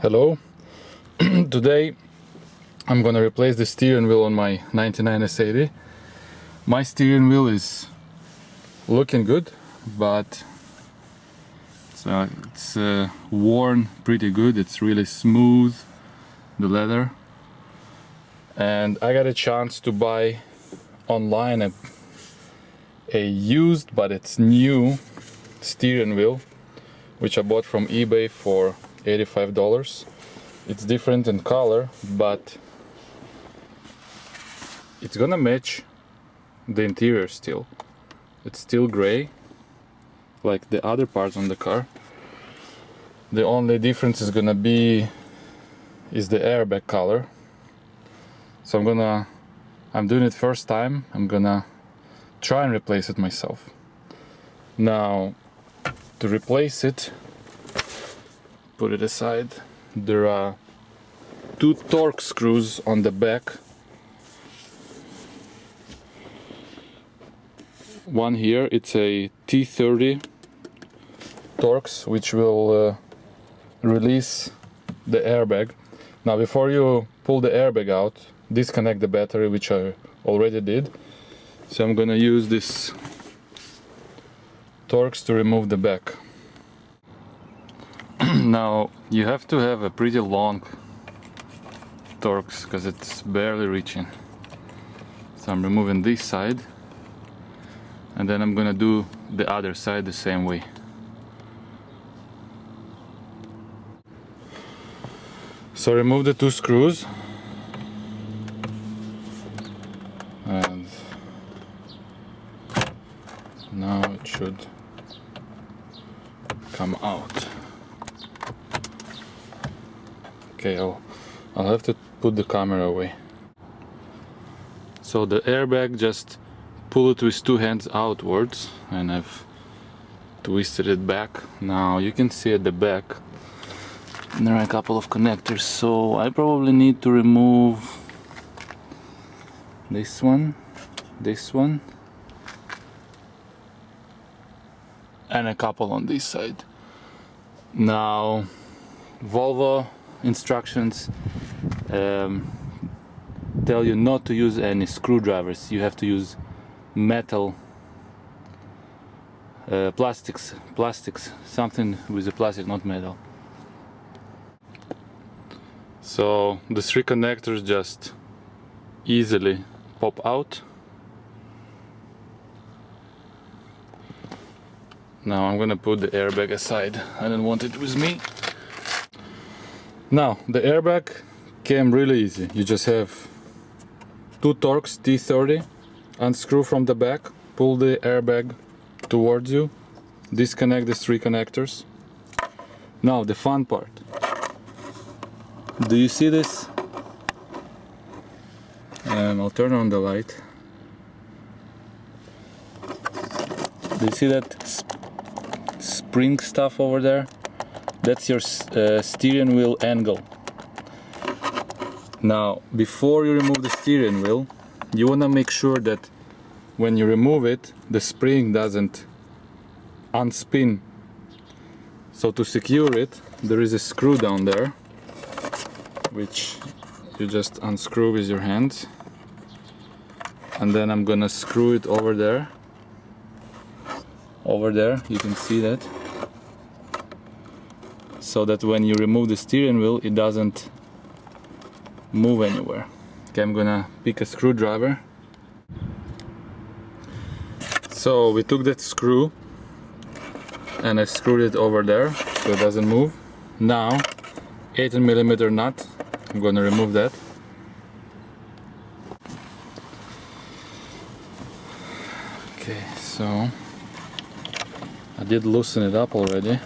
Hello. Today I'm gonna replace the steering wheel on my 99 S80. My steering wheel is looking good, but it's worn pretty good. It's really smooth, the leather, and I got a chance to buy online a used but it's new steering wheel, which I bought from eBay for $85. It's different in color, but it's gonna match the interior still. It's still gray like the other parts on the car. The only difference is gonna be the airbag color. So I'm doing it first time. I'm gonna try and replace it myself. Now, to replace it, put it aside, there are two torque screws on the back. One here, it's a T30 Torx, which will release the airbag. Now, before you pull the airbag out, disconnect the battery, which I already did. So I'm gonna use this Torx to remove the back. Now, you have to have a pretty long Torx because it's barely reaching. So I'm removing this side, and then I'm gonna do the other side the same way. So remove the two screws, and now it should come out. Okay, I'll have to put the camera away. So the airbag, just pull it with two hands outwards, and I've twisted it back. Now you can see at the back there are a couple of connectors, so I probably need to remove this one, and a couple on this side. Now, Volvo instructions tell you not to use any screwdrivers. You have to use metal, plastics, something with the plastic, not metal. So the three connectors just easily pop out. Now I'm gonna put the airbag aside. I don't want it with me. Now, the airbag came really easy. You just have two Torx T30, unscrew from the back, pull the airbag towards you, disconnect the three connectors. Now, the fun part. Do you see this? I'll turn on the light. Do you see that spring stuff over there? That's your steering wheel angle. Now, before you remove the steering wheel, you want to make sure that when you remove it, the spring doesn't unspin. So to secure it, there is a screw down there, which you just unscrew with your hands. And then I'm gonna screw it over there. Over there, you can see that. So that when you remove the steering wheel, it doesn't move anywhere. Okay, I'm gonna pick a screwdriver. So we took that screw and I screwed it over there so it doesn't move. Now, 18mm nut, I'm gonna remove that. Okay, so I did loosen it up already.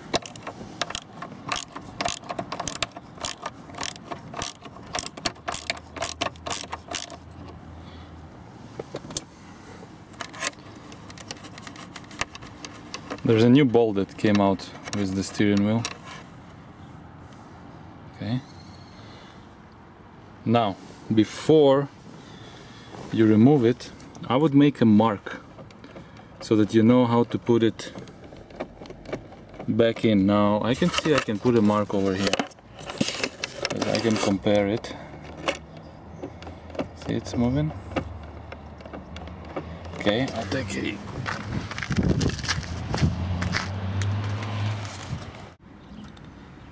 There's a new bolt that came out with the steering wheel. Okay. Now, before you remove it, I would make a mark so that you know how to put it back in. Now I can see I can put a mark over here. But I can compare it. See, it's moving. Okay, I'll take it.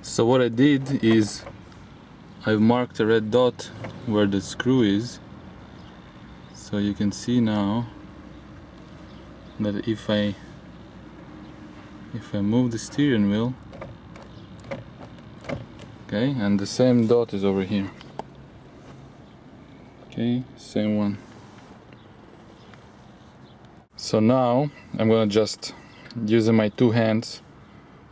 So what I did is I've marked a red dot where the screw is, so you can see now that if I move the steering wheel, okay, and the same dot is over here, okay, same one. So now I'm gonna just, using my two hands,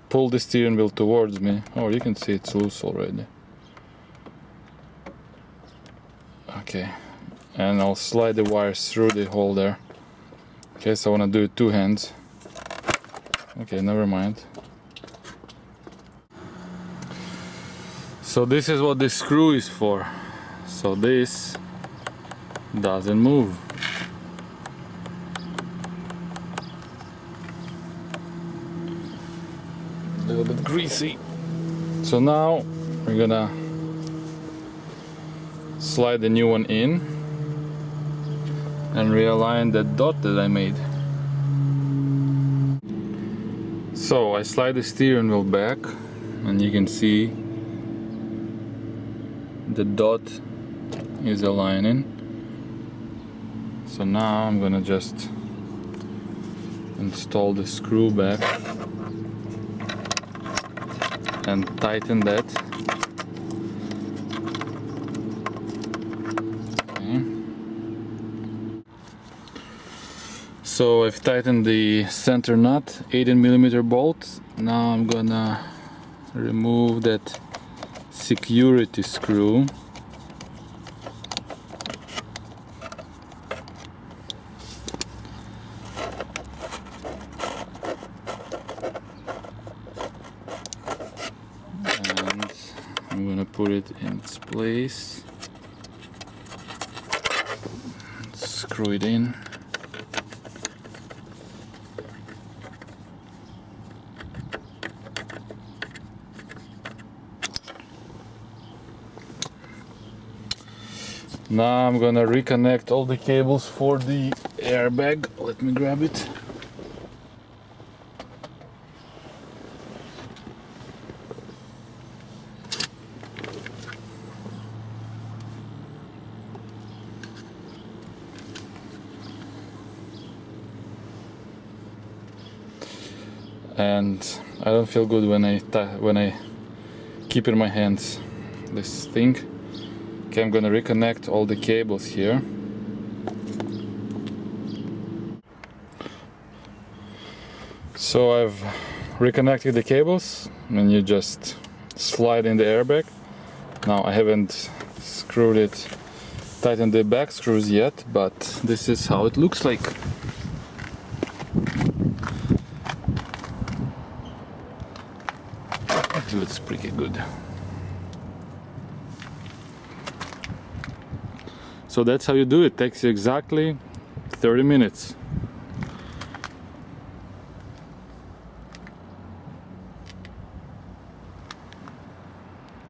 pull the steering wheel towards me. Oh, you can see it's loose already. Okay, and I'll slide the wires through the hole there. Okay, so I want to do it two hands. Okay, never mind. So this is what this screw is for. So this doesn't move. A little bit greasy. So now we're gonna slide the new one in and realign that dot that I made. So I slide the steering wheel back and you can see the dot is aligning. So now I'm gonna just install the screw back and tighten that. So I've tightened the center nut, 18mm bolt. Now I'm gonna remove that security screw. And I'm gonna put it in its place. Screw it in. Now I'm gonna reconnect all the cables for the airbag. Let me grab it. And I don't feel good when I keep in my hands this thing. Okay, I'm gonna reconnect all the cables here. So I've reconnected the cables and you just slide in the airbag. Now I haven't screwed it, tightened the back screws yet, but this is how it looks like. It looks pretty good. So that's how you do it. Takes you exactly 30 minutes.